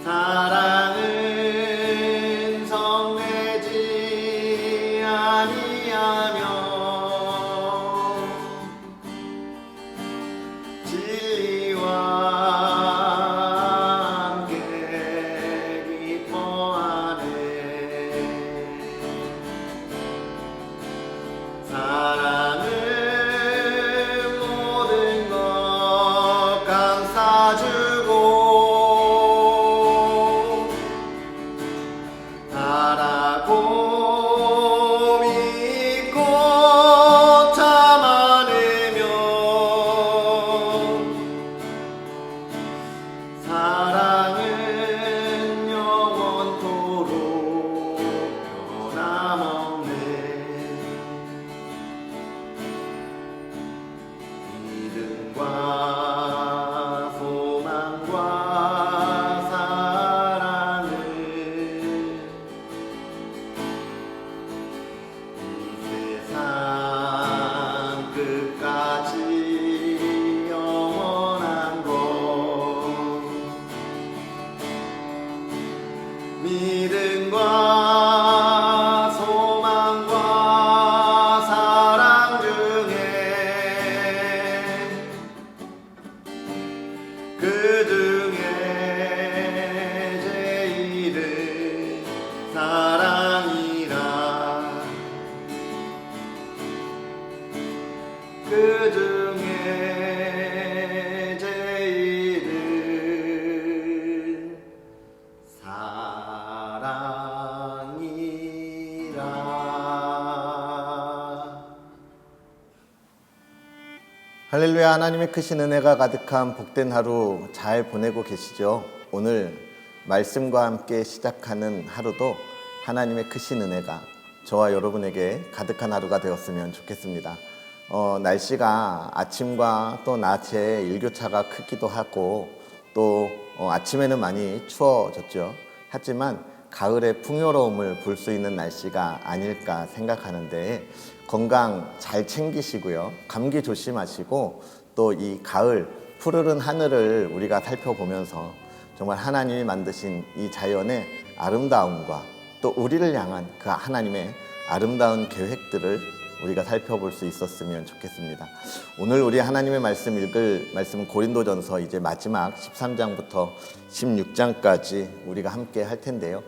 사랑은 성내지 아니하며 진리와 함께 기뻐하네. 사랑은 모든 것 감싸주고 바라고 믿고 참아내며 사랑은 영원토록 변함없네. 믿음과 소망과 사랑은 이 세상 끝까지 영원한 것. 믿음과 소망과 사랑 중에 그 중에 제일은 사랑이라. 그 중에 제일은 사랑이라. 할렐루야. 하나님의 크신 은혜가 가득한 복된 하루 잘 보내고 계시죠? 오늘 말씀과 함께 시작하는 하루도 하나님의 크신 은혜가 저와 여러분에게 가득한 하루가 되었으면 좋겠습니다. 날씨가 아침과 또 낮에 일교차가 크기도 하고 또 아침에는 많이 추워졌죠. 하지만 가을의 풍요로움을 볼 수 있는 날씨가 아닐까 생각하는데 건강 잘 챙기시고요. 감기 조심하시고 또 이 가을 푸르른 하늘을 우리가 살펴보면서 정말 하나님이 만드신 이 자연의 아름다움과 또 우리를 향한 그 하나님의 아름다운 계획들을 우리가 살펴볼 수 있었으면 좋겠습니다. 오늘 우리 하나님의 말씀 읽을 말씀은 고린도전서 이제 마지막 13장부터 16장까지 우리가 함께 할 텐데요.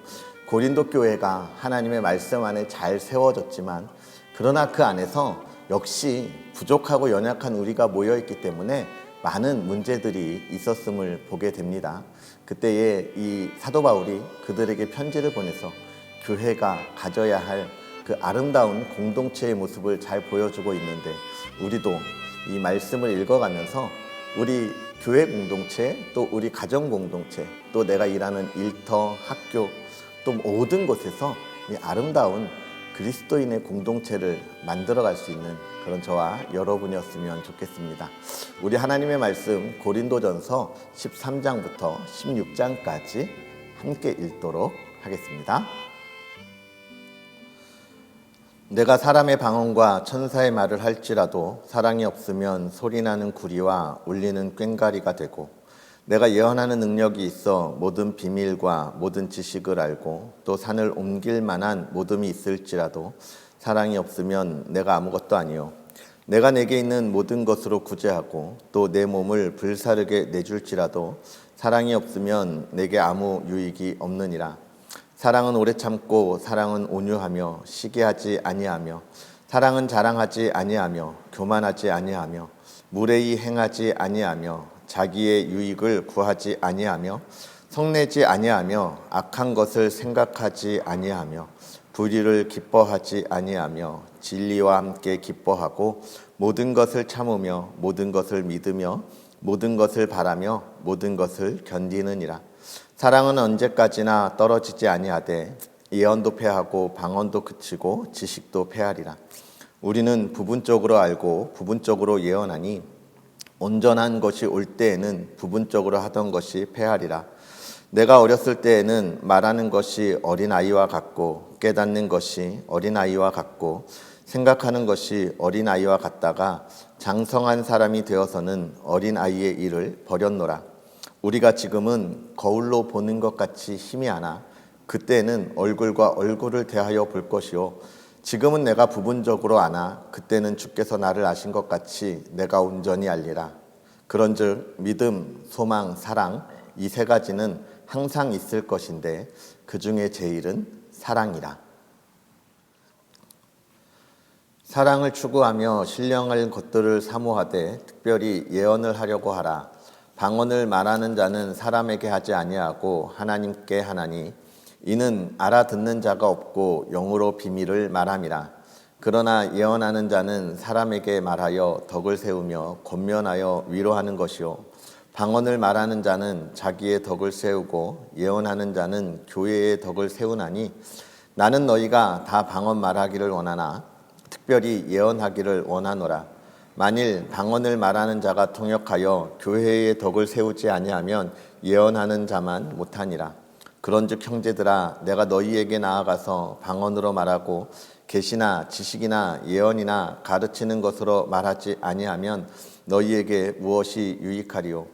고린도 교회가 하나님의 말씀 안에 잘 세워졌지만 그러나 그 안에서 역시 부족하고 연약한 우리가 모여있기 때문에 많은 문제들이 있었음을 보게 됩니다. 그때에 이 사도 바울이 그들에게 편지를 보내서 교회가 가져야 할 그 아름다운 공동체의 모습을 잘 보여주고 있는데 우리도 이 말씀을 읽어가면서 우리 교회 공동체 또 우리 가정 공동체 또 내가 일하는 일터 학교 또 모든 곳에서 이 아름다운 그리스도인의 공동체를 만들어갈 수 있는 그런 저와 여러분이었으면 좋겠습니다. 우리 하나님의 말씀 고린도전서 13장부터 16장까지 함께 읽도록 하겠습니다. 내가 사람의 방언과 천사의 말을 할지라도 사랑이 없으면 소리나는 구리와 울리는 꽹과리가 되고 내가 예언하는 능력이 있어 모든 비밀과 모든 지식을 알고 또 산을 옮길 만한 모듬이 있을지라도 사랑이 없으면 내가 아무것도 아니요 내가 내게 있는 모든 것으로 구제하고 또 내 몸을 불사르게 내줄지라도 사랑이 없으면 내게 아무 유익이 없느니라. 사랑은 오래 참고 사랑은 온유하며 시기하지 아니하며 사랑은 자랑하지 아니하며 교만하지 아니하며 무례히 행하지 아니하며 자기의 유익을 구하지 아니하며 성내지 아니하며 악한 것을 생각하지 아니하며 불의를 기뻐하지 아니하며 진리와 함께 기뻐하고 모든 것을 참으며 모든 것을 믿으며 모든 것을 바라며 모든 것을 견디느니라. 사랑은 언제까지나 떨어지지 아니하되 예언도 패하고 방언도 그치고 지식도 패하리라. 우리는 부분적으로 알고 부분적으로 예언하니 온전한 것이 올 때에는 부분적으로 하던 것이 패하리라. 내가 어렸을 때에는 말하는 것이 어린아이와 같고 깨닫는 것이 어린아이와 같고 생각하는 것이 어린아이와 같다가 장성한 사람이 되어서는 어린아이의 일을 버렸노라. 우리가 지금은 거울로 보는 것 같이 힘이 하나 그때는 얼굴과 얼굴을 대하여 볼 것이요 지금은 내가 부분적으로 아나 그때는 주께서 나를 아신 것 같이 내가 온전히 알리라. 그런즉 믿음, 소망, 사랑 이 세 가지는 항상 있을 것인데 그 중에 제일은 사랑이라. 사랑을 추구하며 신령할 것들을 사모하되 특별히 예언을 하려고 하라. 방언을 말하는 자는 사람에게 하지 아니하고 하나님께 하나니 이는 알아듣는 자가 없고 영으로 비밀을 말함이라. 그러나 예언하는 자는 사람에게 말하여 덕을 세우며 권면하여 위로하는 것이요 방언을 말하는 자는 자기의 덕을 세우고 예언하는 자는 교회의 덕을 세우나니 나는 너희가 다 방언 말하기를 원하나 특별히 예언하기를 원하노라. 만일 방언을 말하는 자가 통역하여 교회의 덕을 세우지 아니하면 예언하는 자만 못하니라. 그런즉 형제들아 내가 너희에게 나아가서 방언으로 말하고 계시나 지식이나 예언이나 가르치는 것으로 말하지 아니하면 너희에게 무엇이 유익하리요.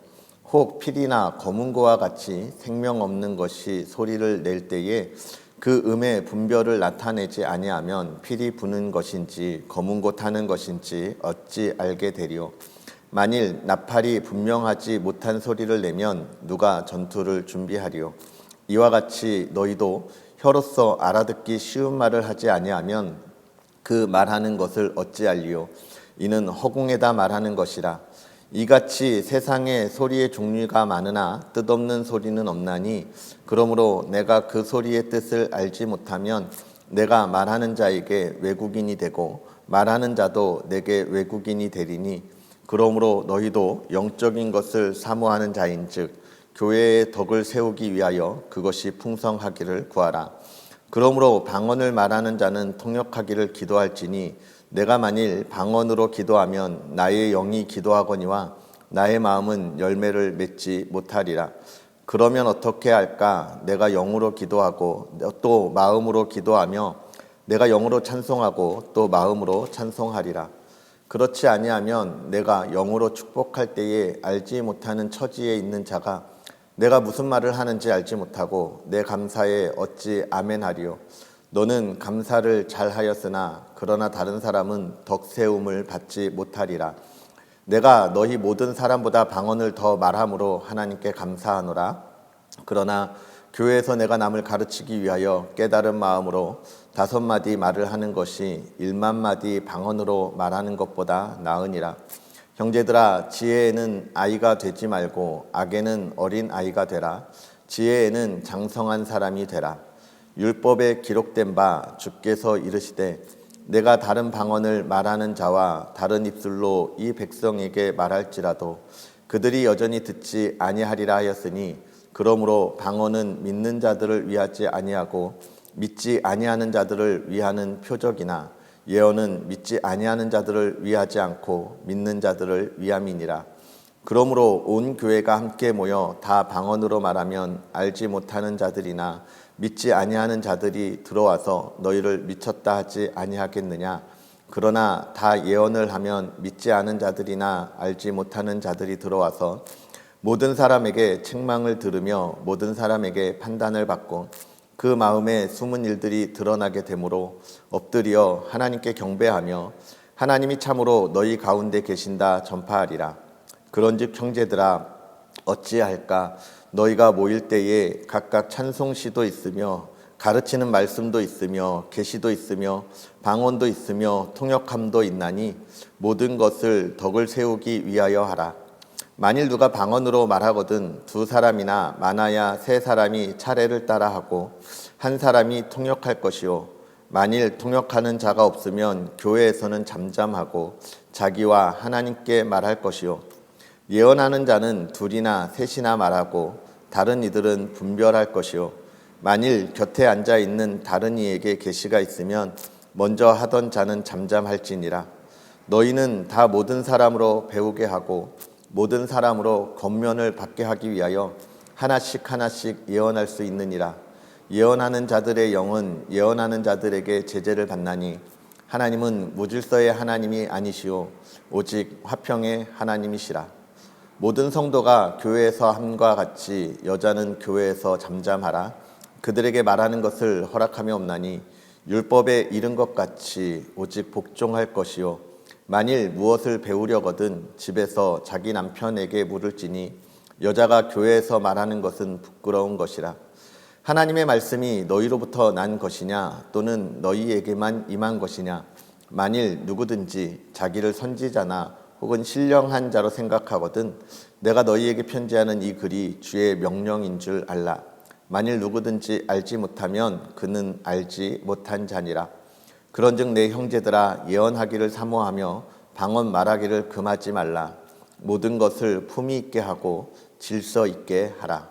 혹 피리나 검은고와 같이 생명 없는 것이 소리를 낼 때에 그 음의 분별을 나타내지 아니하면 피리 부는 것인지 검은고 타는 것인지 어찌 알게 되리요. 만일 나팔이 분명하지 못한 소리를 내면 누가 전투를 준비하리요. 이와 같이 너희도 혀로서 알아듣기 쉬운 말을 하지 아니하면 그 말하는 것을 어찌 알리요. 이는 허공에다 말하는 것이라. 이같이 세상에 소리의 종류가 많으나 뜻없는 소리는 없나니 그러므로 내가 그 소리의 뜻을 알지 못하면 내가 말하는 자에게 외국인이 되고 말하는 자도 내게 외국인이 되리니 그러므로 너희도 영적인 것을 사모하는 자인즉 교회의 덕을 세우기 위하여 그것이 풍성하기를 구하라. 그러므로 방언을 말하는 자는 통역하기를 기도할지니 내가 만일 방언으로 기도하면 나의 영이 기도하거니와 나의 마음은 열매를 맺지 못하리라. 그러면 어떻게 할까? 내가 영으로 기도하고 또 마음으로 기도하며 내가 영으로 찬송하고 또 마음으로 찬송하리라. 그렇지 아니하면 내가 영으로 축복할 때에 알지 못하는 처지에 있는 자가 내가 무슨 말을 하는지 알지 못하고 내 감사에 어찌 아멘하리요. 너는 감사를 잘하였으나 그러나 다른 사람은 덕세움을 받지 못하리라. 내가 너희 모든 사람보다 방언을 더 말함으로 하나님께 감사하노라. 그러나 교회에서 내가 남을 가르치기 위하여 깨달은 마음으로 5마디 말을 하는 것이 1만마디 방언으로 말하는 것보다 나으니라. 형제들아 지혜에는 아이가 되지 말고 악에는 어린 아이가 되라. 지혜에는 장성한 사람이 되라. 율법에 기록된 바 주께서 이르시되 내가 다른 방언을 말하는 자와 다른 입술로 이 백성에게 말할지라도 그들이 여전히 듣지 아니하리라 하였으니 그러므로 방언은 믿는 자들을 위하지 아니하고 믿지 아니하는 자들을 위하는 표적이나 예언은 믿지 아니하는 자들을 위하지 않고 믿는 자들을 위함이니라. 그러므로 온 교회가 함께 모여 다 방언으로 말하면 알지 못하는 자들이나 믿지 아니하는 자들이 들어와서 너희를 미쳤다 하지 아니하겠느냐. 그러나 다 예언을 하면 믿지 않은 자들이나 알지 못하는 자들이 들어와서 모든 사람에게 책망을 들으며 모든 사람에게 판단을 받고 그 마음에 숨은 일들이 드러나게 되므로 엎드려 하나님께 경배하며 하나님이 참으로 너희 가운데 계신다 전파하리라. 그런즉 형제들아 어찌할까? 너희가 모일 때에 각각 찬송시도 있으며 가르치는 말씀도 있으며 계시도 있으며 방언도 있으며 통역함도 있나니 모든 것을 덕을 세우기 위하여 하라. 만일 누가 방언으로 말하거든 2사람이나 많아야 3사람이 차례를 따라 하고 1사람이 통역할 것이요 만일 통역하는 자가 없으면 교회에서는 잠잠하고 자기와 하나님께 말할 것이요 예언하는 자는 2이나 3이나 말하고 다른 이들은 분별할 것이요 만일 곁에 앉아 있는 다른 이에게 계시가 있으면 먼저 하던 자는 잠잠할지니라. 너희는 다 모든 사람으로 배우게 하고 모든 사람으로 권면을 받게 하기 위하여 하나씩 예언할 수 있느니라. 예언하는 자들의 영은 예언하는 자들에게 제재를 받나니 하나님은 무질서의 하나님이 아니시오 오직 화평의 하나님이시라. 모든 성도가 교회에서 함과 같이 여자는 교회에서 잠잠하라. 그들에게 말하는 것을 허락하며 없나니 율법에 이른 것 같이 오직 복종할 것이요 만일 무엇을 배우려거든 집에서 자기 남편에게 물을지니 여자가 교회에서 말하는 것은 부끄러운 것이라. 하나님의 말씀이 너희로부터 난 것이냐 또는 너희에게만 임한 것이냐. 만일 누구든지 자기를 선지자나 혹은 신령한 자로 생각하거든 내가 너희에게 편지하는 이 글이 주의 명령인 줄 알라. 만일 누구든지 알지 못하면 그는 알지 못한 자니라. 그런즉 내 형제들아 예언하기를 사모하며 방언 말하기를 금하지 말라. 모든 것을 품위 있게 하고 질서 있게 하라.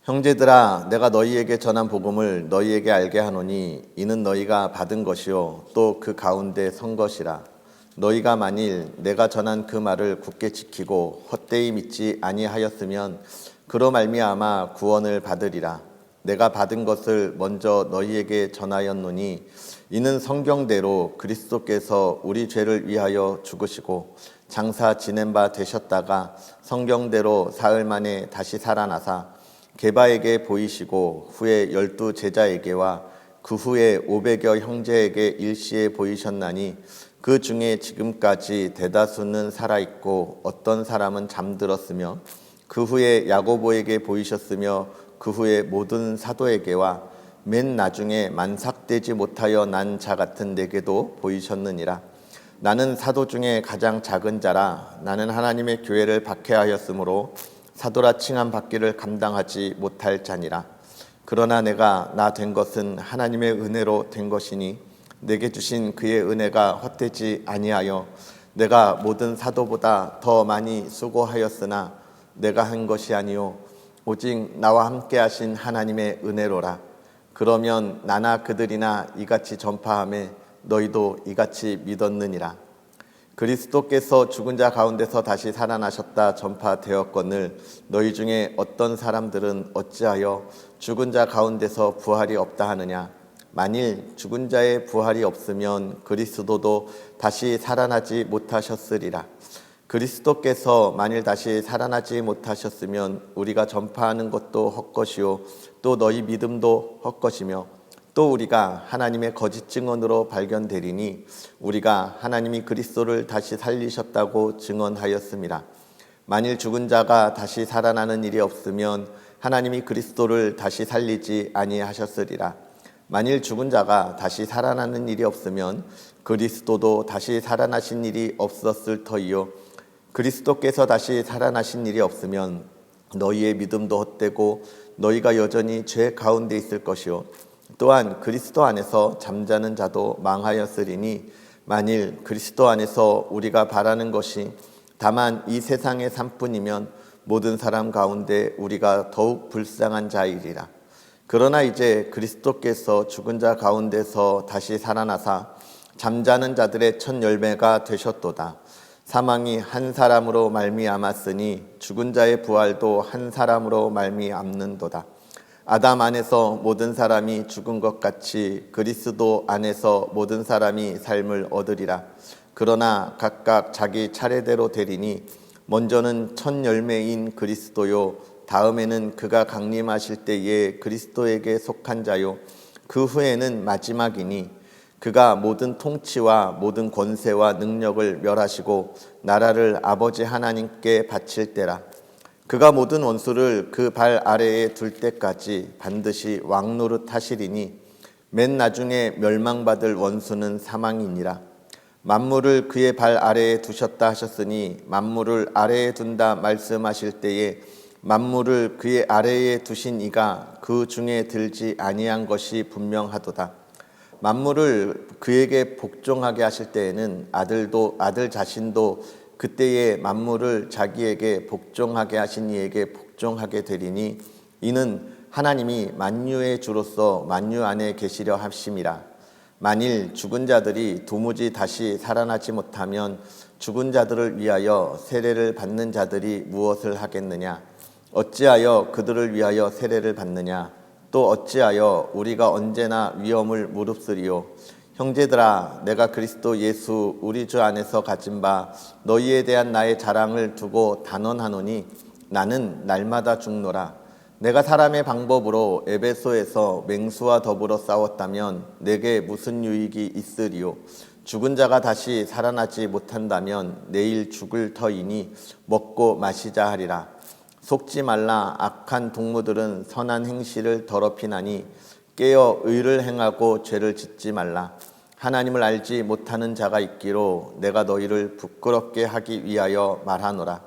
형제들아 내가 너희에게 전한 복음을 너희에게 알게 하노니 이는 너희가 받은 것이요 또 그 가운데 선 것이라. 너희가 만일 내가 전한 그 말을 굳게 지키고 헛되이 믿지 아니하였으면 그로 말미암아 구원을 받으리라. 내가 받은 것을 먼저 너희에게 전하였노니 이는 성경대로 그리스도께서 우리 죄를 위하여 죽으시고 장사 지낸 바 되셨다가 성경대로 사흘 만에 다시 살아나사 게바에게 보이시고 후에 12 제자에게와 그 후에 500여 형제에게 일시에 보이셨나니 그 중에 지금까지 대다수는 살아있고 어떤 사람은 잠들었으며 그 후에 야고보에게 보이셨으며 그 후에 모든 사도에게와 맨 나중에 만삭되지 못하여 난 자 같은 내게도 보이셨느니라. 나는 사도 중에 가장 작은 자라. 나는 하나님의 교회를 박해하였으므로 사도라 칭함 받기를 감당하지 못할 자니라. 그러나 내가 나 된 것은 하나님의 은혜로 된 것이니 내게 주신 그의 은혜가 헛되지 아니하여 내가 모든 사도보다 더 많이 수고하였으나 내가 한 것이 아니요 오직 나와 함께 하신 하나님의 은혜로라. 그러면 나나 그들이나 이같이 전파하매 너희도 이같이 믿었느니라. 그리스도께서 죽은 자 가운데서 다시 살아나셨다 전파되었거늘 너희 중에 어떤 사람들은 어찌하여 죽은 자 가운데서 부활이 없다 하느냐. 만일 죽은 자의 부활이 없으면 그리스도도 다시 살아나지 못하셨으리라. 그리스도께서 만일 다시 살아나지 못하셨으면 우리가 전파하는 것도 헛것이요 또 너희 믿음도 헛것이며 또 우리가 하나님의 거짓 증언으로 발견되리니 우리가 하나님이 그리스도를 다시 살리셨다고 증언하였습니다. 만일 죽은 자가 다시 살아나는 일이 없으면 하나님이 그리스도를 다시 살리지 아니하셨으리라. 만일 죽은 자가 다시 살아나는 일이 없으면 그리스도도 다시 살아나신 일이 없었을 터이요 그리스도께서 다시 살아나신 일이 없으면 너희의 믿음도 헛되고 너희가 여전히 죄 가운데 있을 것이요 또한 그리스도 안에서 잠자는 자도 망하였으리니 만일 그리스도 안에서 우리가 바라는 것이 다만 이 세상의 삶뿐이면 모든 사람 가운데 우리가 더욱 불쌍한 자이리라. 그러나 이제 그리스도께서 죽은 자 가운데서 다시 살아나사 잠자는 자들의 첫 열매가 되셨도다. 사망이 한 사람으로 말미암았으니 죽은 자의 부활도 한 사람으로 말미암는도다. 아담 안에서 모든 사람이 죽은 것 같이 그리스도 안에서 모든 사람이 삶을 얻으리라. 그러나 각각 자기 차례대로 되리니 먼저는 첫 열매인 그리스도요 다음에는 그가 강림하실 때에 그리스도에게 속한 자요 그 후에는 마지막이니 그가 모든 통치와 모든 권세와 능력을 멸하시고 나라를 아버지 하나님께 바칠 때라. 그가 모든 원수를 그 발 아래에 둘 때까지 반드시 왕노릇 하시리니 맨 나중에 멸망받을 원수는 사망이니라. 만물을 그의 발 아래에 두셨다 하셨으니 만물을 아래에 둔다 말씀하실 때에 만물을 그의 아래에 두신 이가 그 중에 들지 아니한 것이 분명하도다. 만물을 그에게 복종하게 하실 때에는 아들 자신도 그때에 만물을 자기에게 복종하게 하신 이에게 복종하게 되리니 이는 하나님이 만유의 주로서 만유 안에 계시려 하심이라. 만일 죽은 자들이 도무지 다시 살아나지 못하면 죽은 자들을 위하여 세례를 받는 자들이 무엇을 하겠느냐? 어찌하여 그들을 위하여 세례를 받느냐? 또 어찌하여 우리가 언제나 위험을 무릅쓰리요? 형제들아, 내가 그리스도 예수 우리 주 안에서 가진 바 너희에 대한 나의 자랑을 두고 단언하노니 나는 날마다 죽노라. 내가 사람의 방법으로 에베소에서 맹수와 더불어 싸웠다면 내게 무슨 유익이 있으리요? 죽은 자가 다시 살아나지 못한다면 내일 죽을 터이니 먹고 마시자 하리라. 속지 말라. 악한 동무들은 선한 행실을 더럽히나니 깨어 의를 행하고 죄를 짓지 말라. 하나님을 알지 못하는 자가 있기로 내가 너희를 부끄럽게 하기 위하여 말하노라.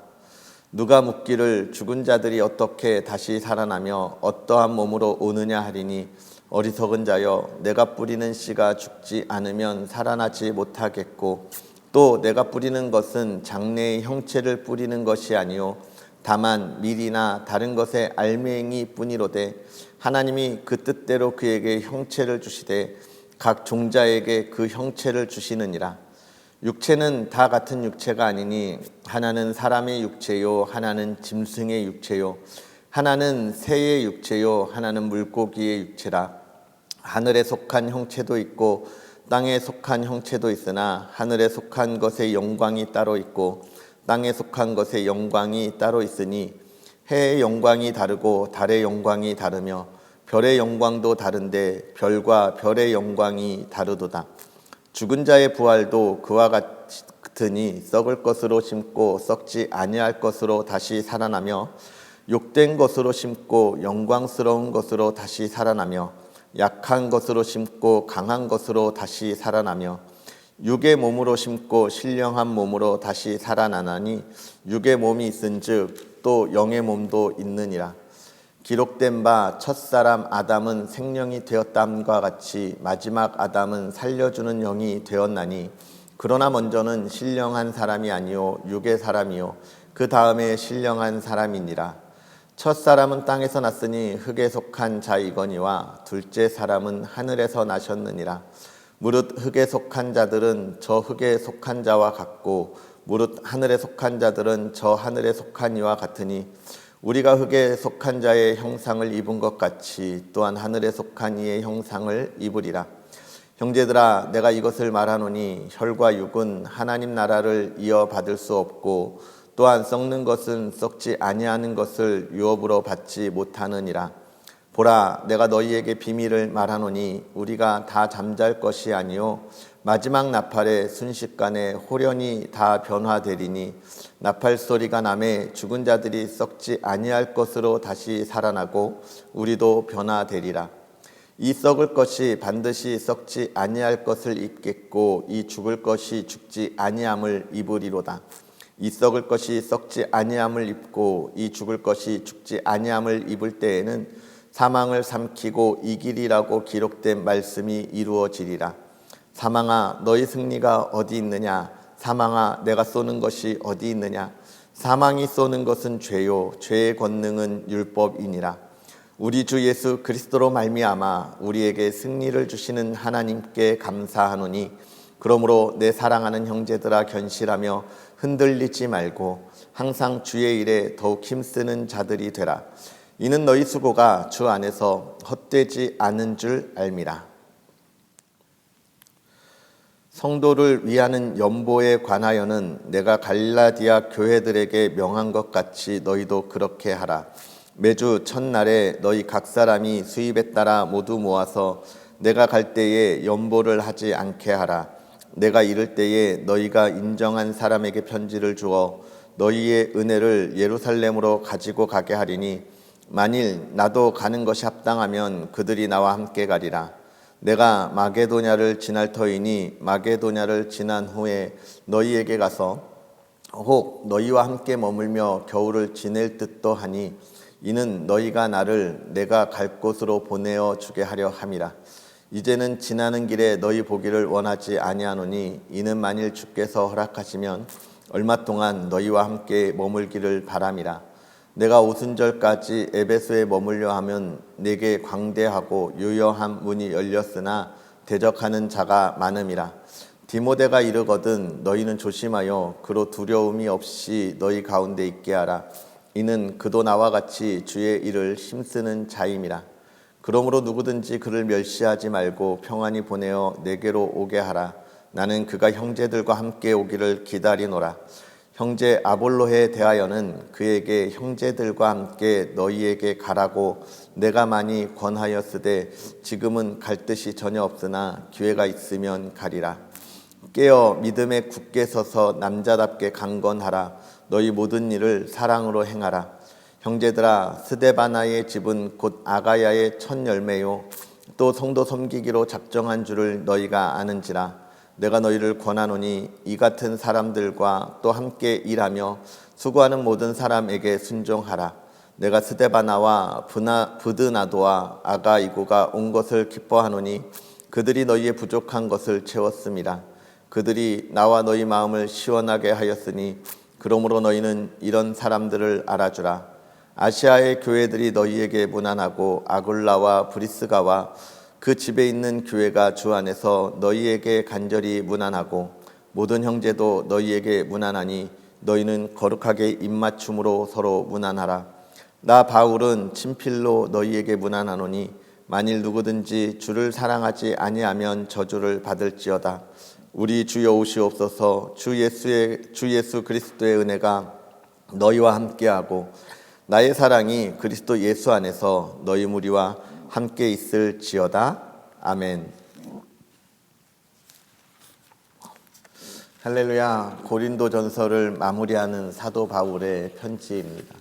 누가 묻기를 죽은 자들이 어떻게 다시 살아나며 어떠한 몸으로 오느냐 하리니 어리석은 자여, 내가 뿌리는 씨가 죽지 않으면 살아나지 못하겠고 또 내가 뿌리는 것은 장래의 형체를 뿌리는 것이 아니요 다만 밀이나 다른 것의 알맹이 뿐이로되 하나님이 그 뜻대로 그에게 형체를 주시되 각 종자에게 그 형체를 주시느니라. 육체는 다 같은 육체가 아니니 하나는 사람의 육체요 하나는 짐승의 육체요 하나는 새의 육체요 하나는 물고기의 육체라. 하늘에 속한 형체도 있고 땅에 속한 형체도 있으나 하늘에 속한 것의 영광이 따로 있고 땅에 속한 것의 영광이 따로 있으니 해의 영광이 다르고 달의 영광이 다르며 별의 영광도 다른데 별과 별의 영광이 다르도다. 죽은 자의 부활도 그와 같으니 썩을 것으로 심고 썩지 아니할 것으로 다시 살아나며 욕된 것으로 심고 영광스러운 것으로 다시 살아나며 약한 것으로 심고 강한 것으로 다시 살아나며 육의 몸으로 심고 신령한 몸으로 다시 살아나나니 육의 몸이 있은즉 또 영의 몸도 있느니라. 기록된 바 첫사람 아담은 생명이 되었담과 같이 마지막 아담은 살려주는 영이 되었나니 그러나 먼저는 신령한 사람이 아니요 육의 사람이요 그 다음에 신령한 사람이니라. 첫사람은 땅에서 났으니 흙에 속한 자이거니와 둘째 사람은 하늘에서 나셨느니라. 무릇 흙에 속한 자들은 저 흙에 속한 자와 같고 무릇 하늘에 속한 자들은 저 하늘에 속한 이와 같으니 우리가 흙에 속한 자의 형상을 입은 것 같이 또한 하늘에 속한 이의 형상을 입으리라. 형제들아, 내가 이것을 말하노니 혈과 육은 하나님 나라를 이어받을 수 없고 또한 썩는 것은 썩지 아니하는 것을 유업으로 받지 못하느니라. 보라, 내가 너희에게 비밀을 말하노니 우리가 다 잠잘 것이 아니요 마지막 나팔에 순식간에 호련히 다 변화되리니 나팔 소리가 나매 죽은 자들이 썩지 아니할 것으로 다시 살아나고 우리도 변화되리라. 이 썩을 것이 반드시 썩지 아니할 것을 입겠고 이 죽을 것이 죽지 아니함을 입으리로다. 이 썩을 것이 썩지 아니함을 입고 이 죽을 것이 죽지 아니함을 입을 때에는 사망을 삼키고 이기리라고 기록된 말씀이 이루어지리라. 사망아, 너희 승리가 어디 있느냐? 사망아, 내가 쏘는 것이 어디 있느냐? 사망이 쏘는 것은 죄요 죄의 권능은 율법이니라. 우리 주 예수 그리스도로 말미암아 우리에게 승리를 주시는 하나님께 감사하노니 그러므로 내 사랑하는 형제들아, 견실하며 흔들리지 말고 항상 주의 일에 더욱 힘쓰는 자들이 되라. 이는 너희 수고가 주 안에서 헛되지 않은 줄 알미라. 성도를 위하는 연보에 관하여는 내가 갈라디아 교회들에게 명한 것 같이 너희도 그렇게 하라. 매주 첫날에 너희 각 사람이 수입에 따라 모두 모아서 내가 갈 때에 연보를 하지 않게 하라. 내가 이를 때에 너희가 인정한 사람에게 편지를 주어 너희의 은혜를 예루살렘으로 가지고 가게 하리니 만일 나도 가는 것이 합당하면 그들이 나와 함께 가리라. 내가 마게도냐를 지날 터이니 마게도냐를 지난 후에 너희에게 가서 혹 너희와 함께 머물며 겨울을 지낼 듯도 하니 이는 너희가 나를 내가 갈 곳으로 보내어 주게 하려 함이라. 이제는 지나는 길에 너희 보기를 원하지 아니하노니 이는 만일 주께서 허락하시면 얼마 동안 너희와 함께 머물기를 바람이라. 내가 오순절까지 에베소에 머물려 하면 내게 광대하고 유효한 문이 열렸으나 대적하는 자가 많음이라. 디모데가 이르거든 너희는 조심하여 그로 두려움이 없이 너희 가운데 있게 하라. 이는 그도 나와 같이 주의 일을 힘쓰는 자임이라. 그러므로 누구든지 그를 멸시하지 말고 평안히 보내어 내게로 오게 하라. 나는 그가 형제들과 함께 오기를 기다리노라. 형제 아볼로에 대하여는 그에게 형제들과 함께 너희에게 가라고 내가 많이 권하였으되 지금은 갈 뜻이 전혀 없으나 기회가 있으면 가리라. 깨어 믿음에 굳게 서서 남자답게 강건하라. 너희 모든 일을 사랑으로 행하라. 형제들아, 스데바나의 집은 곧 아가야의 첫 열매요 또 성도 섬기기로 작정한 줄을 너희가 아는지라. 내가 너희를 권하노니 이 같은 사람들과 또 함께 일하며 수고하는 모든 사람에게 순종하라. 내가 스데바나와 부드나도와 아가이고가 온 것을 기뻐하노니 그들이 너희의 부족한 것을 채웠음이라. 그들이 나와 너희 마음을 시원하게 하였으니 그러므로 너희는 이런 사람들을 알아주라. 아시아의 교회들이 너희에게 문안하고 아굴라와 브리스가와 그 집에 있는 교회가 주 안에서 너희에게 간절히 문안하고 모든 형제도 너희에게 문안하니 너희는 거룩하게 입맞춤으로 서로 문안하라. 나 바울은 친필로 너희에게 문안하노니 만일 누구든지 주를 사랑하지 아니하면 저주를 받을지어다. 우리 주 여호시옵소서. 주 예수 그리스도의 은혜가 너희와 함께하고 나의 사랑이 그리스도 예수 안에서 너희 무리와 함께 있을지어다. 아멘. 할렐루야. 고린도전서를 마무리하는 사도 바울의 편지입니다.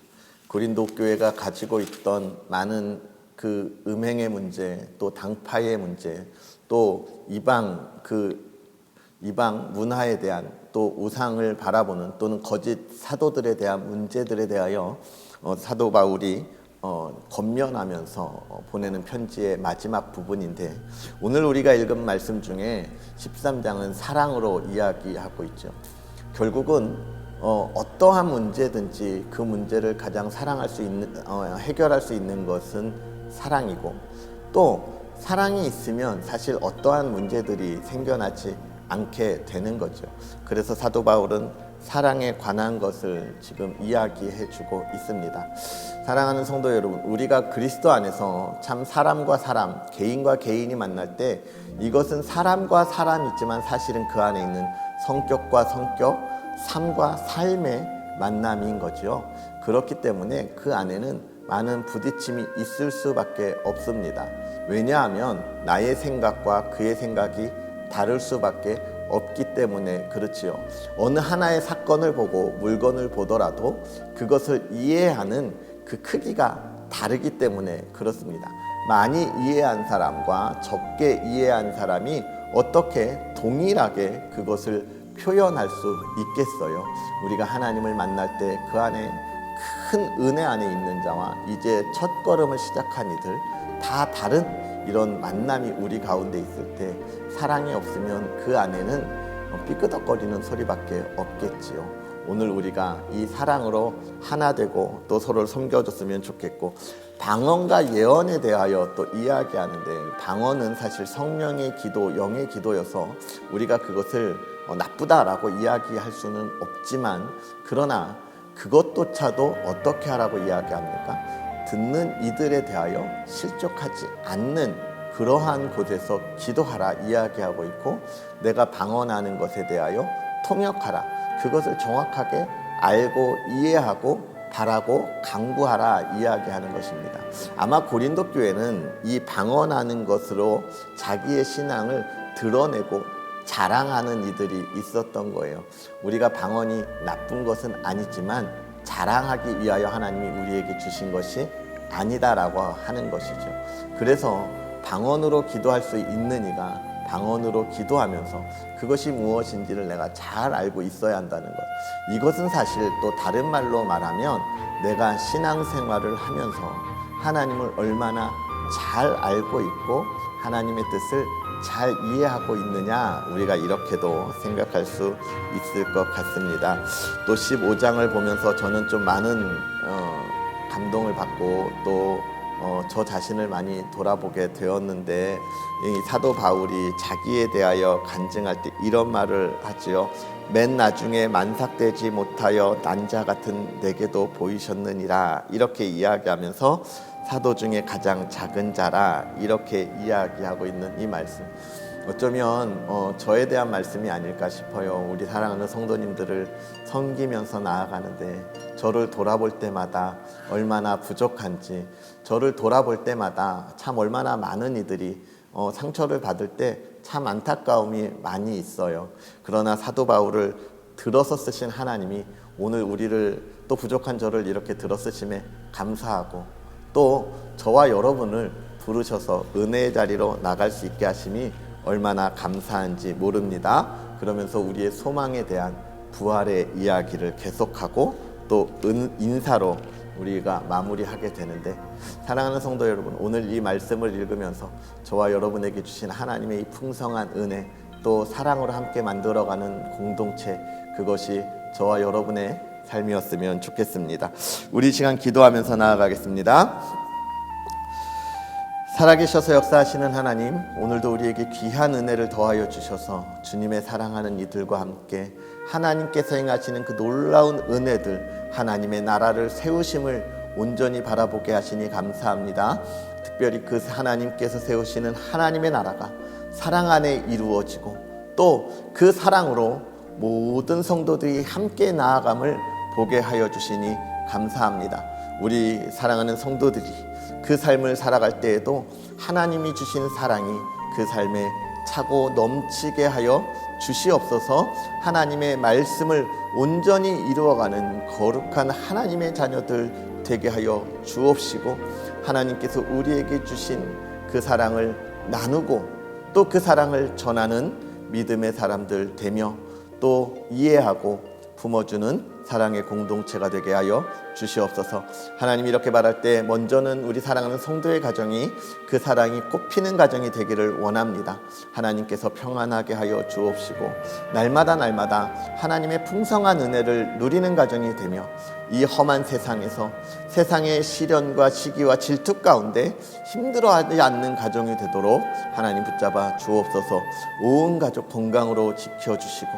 고린도 교회가 가지고 있던 많은 그 음행의 문제, 또 당파의 문제, 또 이방 문화에 대한, 또 우상을 바라보는 또는 거짓 사도들에 대한 문제들에 대하여 사도 바울이 권면하면서 보내는 편지의 마지막 부분인데, 오늘 우리가 읽은 말씀 중에 13장은 사랑으로 이야기하고 있죠. 결국은 어떠한 문제든지 그 문제를 가장 해결할 수 있는 것은 사랑이고, 또 사랑이 있으면 사실 어떠한 문제들이 생겨나지 않게 되는 거죠. 그래서 사도 바울은 사랑에 관한 것을 지금 이야기해 주고 있습니다. 사랑하는 성도 여러분, 우리가 그리스도 안에서 참 사람과 사람, 개인과 개인이 만날 때 이것은 사람과 사람이지만 사실은 그 안에 있는 성격과 성격, 삶과 삶의 만남인 거죠. 그렇기 때문에 그 안에는 많은 부딪힘이 있을 수밖에 없습니다. 왜냐하면 나의 생각과 그의 생각이 다를 수밖에 없기 때문에 그렇지요. 어느 하나의 사건을 보고 물건을 보더라도 그것을 이해하는 그 크기가 다르기 때문에 그렇습니다. 많이 이해한 사람과 적게 이해한 사람이 어떻게 동일하게 그것을 표현할 수 있겠어요? 우리가 하나님을 만날 때 그 안에 큰 은혜 안에 있는 자와 이제 첫 걸음을 시작한 이들, 다 다른 이런 만남이 우리 가운데 있을 때 사랑이 없으면 그 안에는 삐끄덕거리는 소리밖에 없겠지요. 오늘 우리가 이 사랑으로 하나 되고 또 서로를 섬겨줬으면 좋겠고, 방언과 예언에 대하여 또 이야기하는데, 방언은 사실 성령의 기도, 영의 기도여서 우리가 그것을 나쁘다라고 이야기할 수는 없지만, 그러나 그것조차도 어떻게 하라고 이야기합니까? 듣는 이들에 대하여 실족하지 않는 그러한 곳에서 기도하라 이야기하고 있고, 내가 방언하는 것에 대하여 통역하라, 그것을 정확하게 알고 이해하고 바라고 강구하라 이야기하는 것입니다. 아마 고린도 교회는 이 방언하는 것으로 자기의 신앙을 드러내고 자랑하는 이들이 있었던 거예요. 우리가 방언이 나쁜 것은 아니지만 자랑하기 위하여 하나님이 우리에게 주신 것이 아니다라고 하는 것이죠. 그래서 방언으로 기도할 수 있는 이가 방언으로 기도하면서 그것이 무엇인지를 내가 잘 알고 있어야 한다는 것. 이것은 사실 또 다른 말로 말하면 내가 신앙생활을 하면서 하나님을 얼마나 잘 알고 있고 하나님의 뜻을 잘 이해하고 있느냐, 우리가 이렇게도 생각할 수 있을 것 같습니다. 또 15장을 보면서 저는 좀 많은 감동을 받고 또 저 자신을 많이 돌아보게 되었는데, 이 사도 바울이 자기에 대하여 간증할 때 이런 말을 하지요. 맨 나중에 만삭되지 못하여 난자 같은 내게도 보이셨느니라 이렇게 이야기하면서 사도 중에 가장 작은 자라 이렇게 이야기하고 있는 이 말씀, 어쩌면 저에 대한 말씀이 아닐까 싶어요. 우리 사랑하는 성도님들을 섬기면서 나아가는데 저를 돌아볼 때마다 얼마나 부족한지, 저를 돌아볼 때마다 참 얼마나 많은 이들이 상처를 받을 때 참 안타까움이 많이 있어요. 그러나 사도 바울을 들어서 쓰신 하나님이 오늘 우리를, 또 부족한 저를 이렇게 들어 쓰심에 감사하고, 또 저와 여러분을 부르셔서 은혜의 자리로 나갈 수 있게 하심이 얼마나 감사한지 모릅니다. 그러면서 우리의 소망에 대한 부활의 이야기를 계속하고 또 인사로 우리가 마무리하게 되는데, 사랑하는 성도 여러분, 오늘 이 말씀을 읽으면서 저와 여러분에게 주신 하나님의 이 풍성한 은혜, 또 사랑으로 함께 만들어가는 공동체, 그것이 저와 여러분의 삶이었으면 좋겠습니다. 우리 시간 기도하면서 나아가겠습니다. 살아계셔서 역사하시는 하나님, 오늘도 우리에게 귀한 은혜를 더하여 주셔서 주님의 사랑하는 이들과 함께 하나님께서 행하시는 그 놀라운 은혜들, 하나님의 나라를 세우심을 온전히 바라보게 하시니 감사합니다. 특별히 그 하나님께서 세우시는 하나님의 나라가 사랑 안에 이루어지고, 또 그 사랑으로 모든 성도들이 함께 나아감을 보게 하여 주시니 감사합니다. 우리 사랑하는 성도들이 그 삶을 살아갈 때에도 하나님이 주신 사랑이 그 삶에 차고 넘치게 하여 주시옵소서. 하나님의 말씀을 온전히 이루어가는 거룩한 하나님의 자녀들 되게 하여 주옵시고, 하나님께서 우리에게 주신 그 사랑을 나누고 또 그 사랑을 전하는 믿음의 사람들 되며, 또 이해하고 품어주는 사랑의 공동체가 되게 하여 주시옵소서. 하나님, 이렇게 말할 때 먼저는 우리 사랑하는 성도의 가정이 그 사랑이 꽃피는 가정이 되기를 원합니다. 하나님께서 평안하게 하여 주옵시고, 날마다 하나님의 풍성한 은혜를 누리는 가정이 되며, 이 험한 세상에서 세상의 시련과 시기와 질투 가운데 힘들어하지 않는 가정이 되도록 하나님 붙잡아 주옵소서. 온 가족 건강으로 지켜주시고,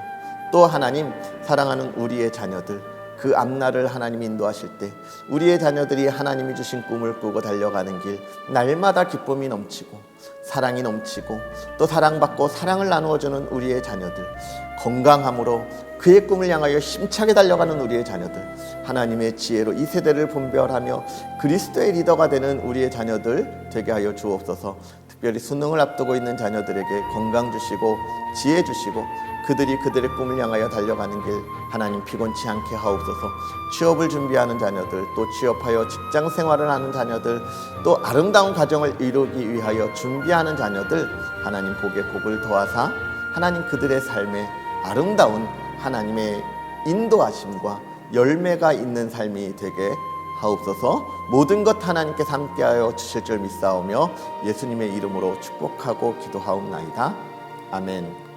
또 하나님, 사랑하는 우리의 자녀들, 그 앞날을 하나님 인도하실 때 우리의 자녀들이 하나님이 주신 꿈을 꾸고 달려가는 길, 날마다 기쁨이 넘치고 사랑이 넘치고 또 사랑받고 사랑을 나누어주는 우리의 자녀들, 건강함으로 그의 꿈을 향하여 힘차게 달려가는 우리의 자녀들, 하나님의 지혜로 이 세대를 분별하며 그리스도의 리더가 되는 우리의 자녀들 되게 하여 주옵소서. 특별히 수능을 앞두고 있는 자녀들에게 건강 주시고 지혜 주시고, 그들이 그들의 꿈을 향하여 달려가는 길 하나님 피곤치 않게 하옵소서. 취업을 준비하는 자녀들, 또 취업하여 직장 생활을 하는 자녀들, 또 아름다운 가정을 이루기 위하여 준비하는 자녀들, 하나님 복에 복을 더하사 하나님 그들의 삶에 아름다운 하나님의 인도하심과 열매가 있는 삶이 되게 하옵소서. 모든 것 하나님께서 함께하여 주실 줄 믿사오며 예수님의 이름으로 축복하고 기도하옵나이다. 아멘.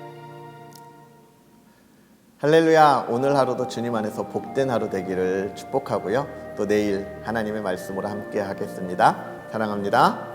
할렐루야. 오늘 하루도 주님 안에서 복된 하루 되기를 축복하고요. 또 내일 하나님의 말씀으로 함께 하겠습니다. 사랑합니다.